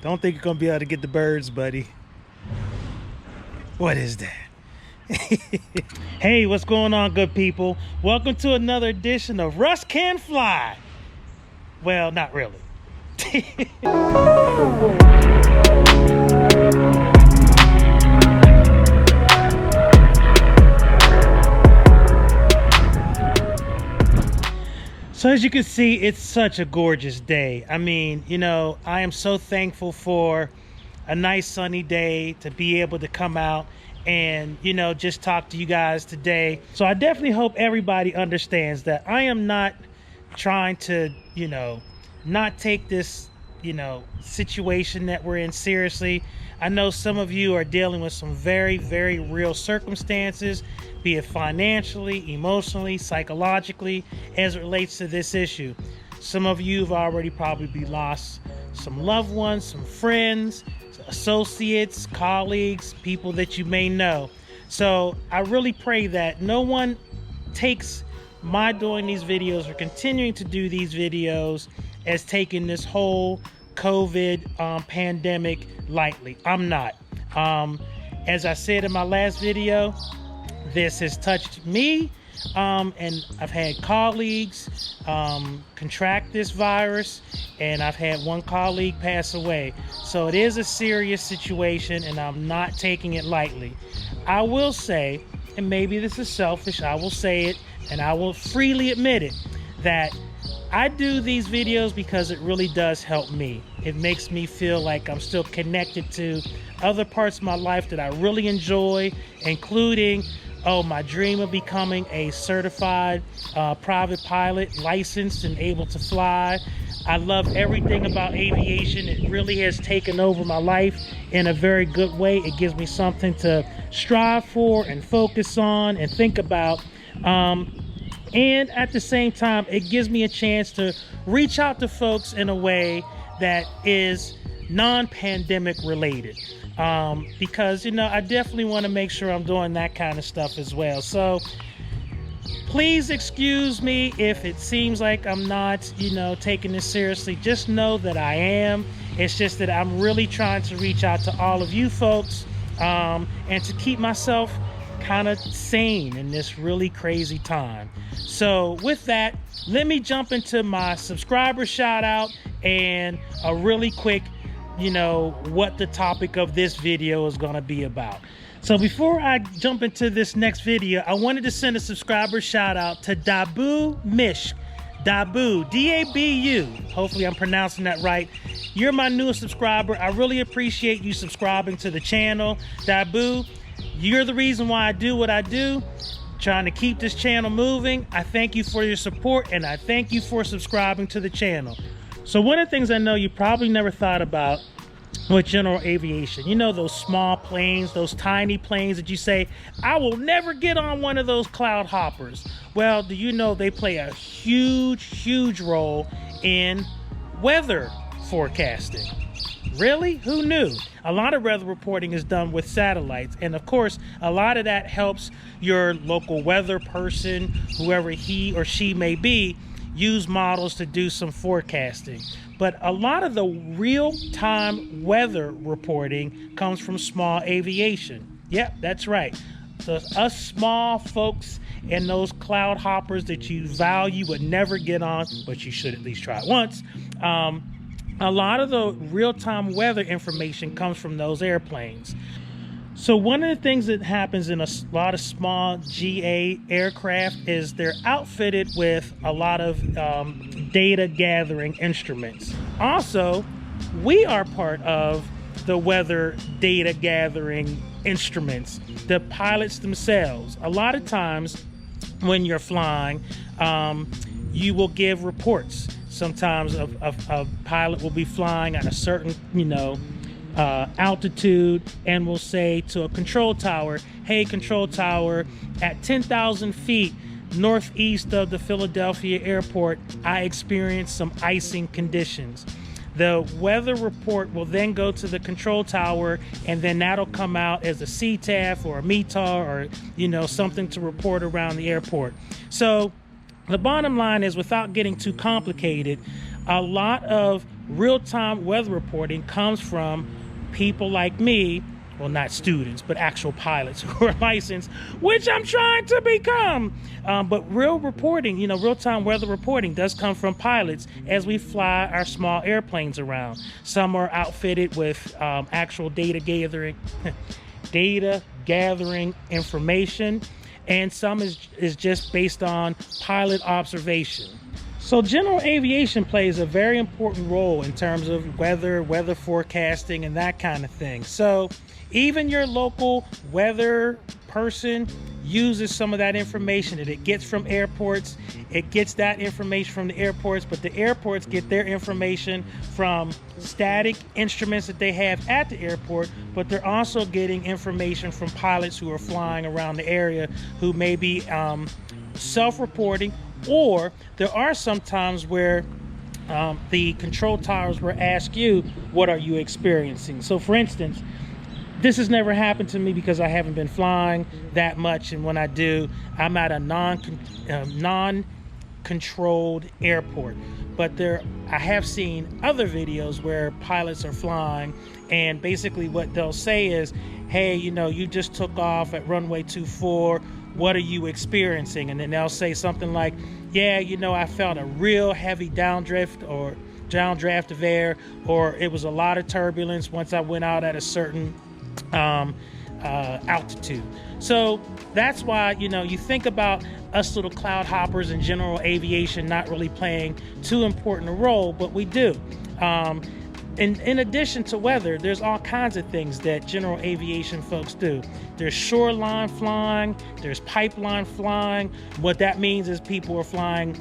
Don't think you're gonna be able to get the birds, buddy. What is that? Hey, what's going on, good people? Welcome to another edition of Russ Can Fly. Well, not really. So as you can see, it's such a gorgeous day. I mean, you know, I am so thankful for a nice sunny day to be able to come out and, you know, just talk to you guys today. So I definitely hope everybody understands that I am not trying to, you know, not take this, you know, situation that we're in seriously. I know some of you are dealing with some very, very real circumstances, be it financially, emotionally, psychologically, as it relates to this issue. Some of you have already probably lost some loved ones, some friends, associates, colleagues, people that you may know. So I really pray that no one takes my doing these videos or continuing to do these videos as taking this whole COVID pandemic lightly. I'm not. As I said in my last video, this has touched me, and I've had colleagues contract this virus, and I've had one colleague pass away. So it is a serious situation, and I'm not taking it lightly. I will say, and maybe this is selfish, I will say it, and I will freely admit it, that I do these videos because it really does help me. It makes me feel like I'm still connected to other parts of my life that I really enjoy, including my dream of becoming a certified private pilot, licensed and able to fly. I love everything about aviation. It really has taken over my life in a very good way. It gives me something to strive for and focus on and think about. And at the same time, it gives me a chance to reach out to folks in a way that is non-pandemic related. Because, you know, I definitely want to make sure I'm doing that kind of stuff as well. So please excuse me if it seems like I'm not, you know, taking this seriously. Just know that I am. It's just that I'm really trying to reach out to all of you folks, and to keep myself kind of sane in this really crazy time. So with that, let me jump into my subscriber shout out and a really quick, you know, what the topic of this video is going to be about. So before I jump into this next video, I wanted to send a subscriber shout out to Dabu Mishk. Dabu, D-A-B-U. Hopefully I'm pronouncing that right. You're my newest subscriber. I really appreciate you subscribing to the channel. Dabu, you're the reason why I do what I do, trying to keep this channel moving. I thank you for your support, and I thank you for subscribing to the channel. So one of the things I know you probably never thought about with general aviation, you know, those small planes, those tiny planes that you say, I will never get on one of those cloud hoppers. Well, do you know they play a huge, huge role in weather forecasting? Really? Who knew? A lot of weather reporting is done with satellites, and of course a lot of that helps your local weather person, whoever he or she may be, use models to do some forecasting. But a lot of the real-time weather reporting comes from small aviation. Yep, that's right. So us small folks and those cloud hoppers that you value but never get on, but you should at least try it once. A lot of the real-time weather information comes from those airplanes. So one of the things that happens in a lot of small GA aircraft is they're outfitted with a lot of data gathering instruments. Also, we are part of the weather data gathering instruments, the pilots themselves. A lot of times when you're flying, you will give reports. Sometimes a pilot will be flying at a certain, you know, altitude, and will say to a control tower, hey, control tower, at 10,000 feet northeast of the Philadelphia airport, I experienced some icing conditions. The weather report will then go to the control tower, and then that'll come out as a CTAF or a METAR or, you know, something to report around the airport. So the bottom line is, without getting too complicated, a lot of real-time weather reporting comes from people like me, well, not students, but actual pilots who are licensed, which I'm trying to become. But real reporting, real-time weather reporting does come from pilots as we fly our small airplanes around. Some are outfitted with actual data gathering information, and some is just based on pilot observation. So general aviation plays a very important role in terms of weather forecasting, and that kind of thing. So even your local weather person uses some of that information that it gets from airports. It gets that information from the airports, but the airports get their information from static instruments that they have at the airport, but they're also getting information from pilots who are flying around the area who may be self-reporting, or there are some times where the control towers will ask you, what are you experiencing? So for instance, this has never happened to me because I haven't been flying that much, and when I do, I'm at a non-controlled airport. But I have seen other videos where pilots are flying, and basically what they'll say is, hey, you just took off at runway 24, what are you experiencing? And then they'll say something like, yeah, I felt a real heavy downdraft of air, or it was a lot of turbulence once I went out at a certain altitude. So that's why, you think about us little cloud hoppers in general aviation not really playing too important a role, but we do. In addition to weather, there's all kinds of things that general aviation folks do. There's shoreline flying, there's pipeline flying. What that means is people are flying,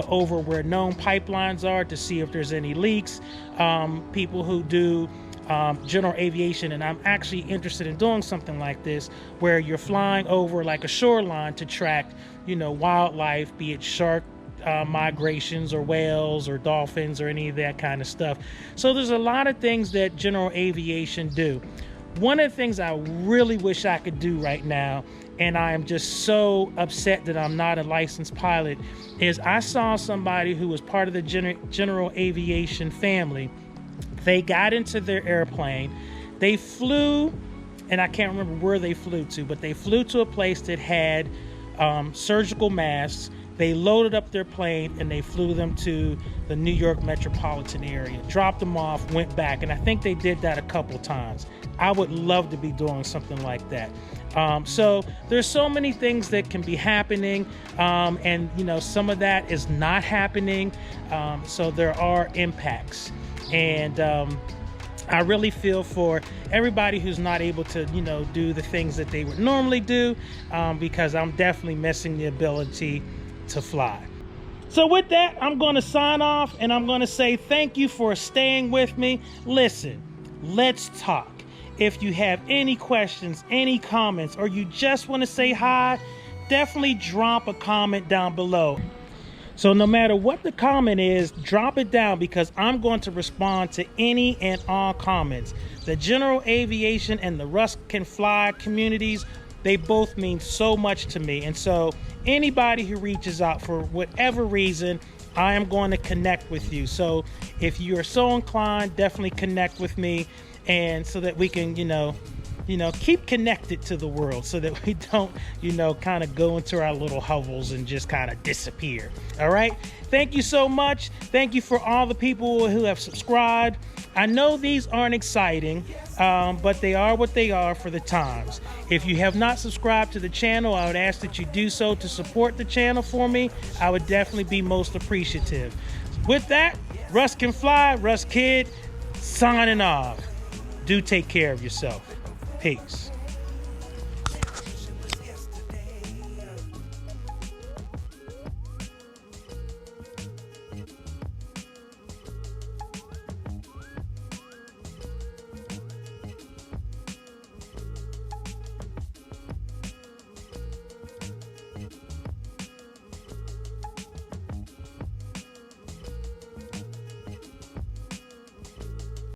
over where known pipelines are to see if there's any leaks. People who do general aviation, and I'm actually interested in doing something like this, where you're flying over like a shoreline to track, wildlife, be it shark migrations or whales or dolphins or any of that kind of stuff. So there's a lot of things that general aviation do. One of the things I really wish I could do right now, and I am just so upset that I'm not a licensed pilot, is I saw somebody who was part of the general aviation family. They got into their airplane, they flew, and I can't remember where they flew to, but they flew to a place that had surgical masks. They loaded up their plane and they flew them to the New York metropolitan area, dropped them off, went back. And I think they did that a couple times. I would love to be doing something like that. So there's so many things that can be happening. And some of that is not happening. So there are impacts. And I really feel for everybody who's not able to, do the things that they would normally do, because I'm definitely missing the ability to fly. So with that, I'm going to sign off, and I'm going to say thank you for staying with me. Listen, let's talk. If you have any questions, any comments, or you just want to say hi, definitely drop a comment down below. So no matter what the comment is, drop it down, because I'm going to respond to any and all comments. The general aviation and the Russ Can Fly communities, they both mean so much to me. And so anybody who reaches out for whatever reason, I am going to connect with you. So if you are so inclined, definitely connect with me, and so that we can, keep connected to the world, so that we don't, kind of go into our little hovels and just kind of disappear. All right. Thank you so much. Thank you for all the people who have subscribed. I know these aren't exciting, but they are what they are for the times. If you have not subscribed to the channel, I would ask that you do so to support the channel for me. I would definitely be most appreciative. With that, Russ Can Fly, Russ Kid, signing off. Do take care of yourself. Peace.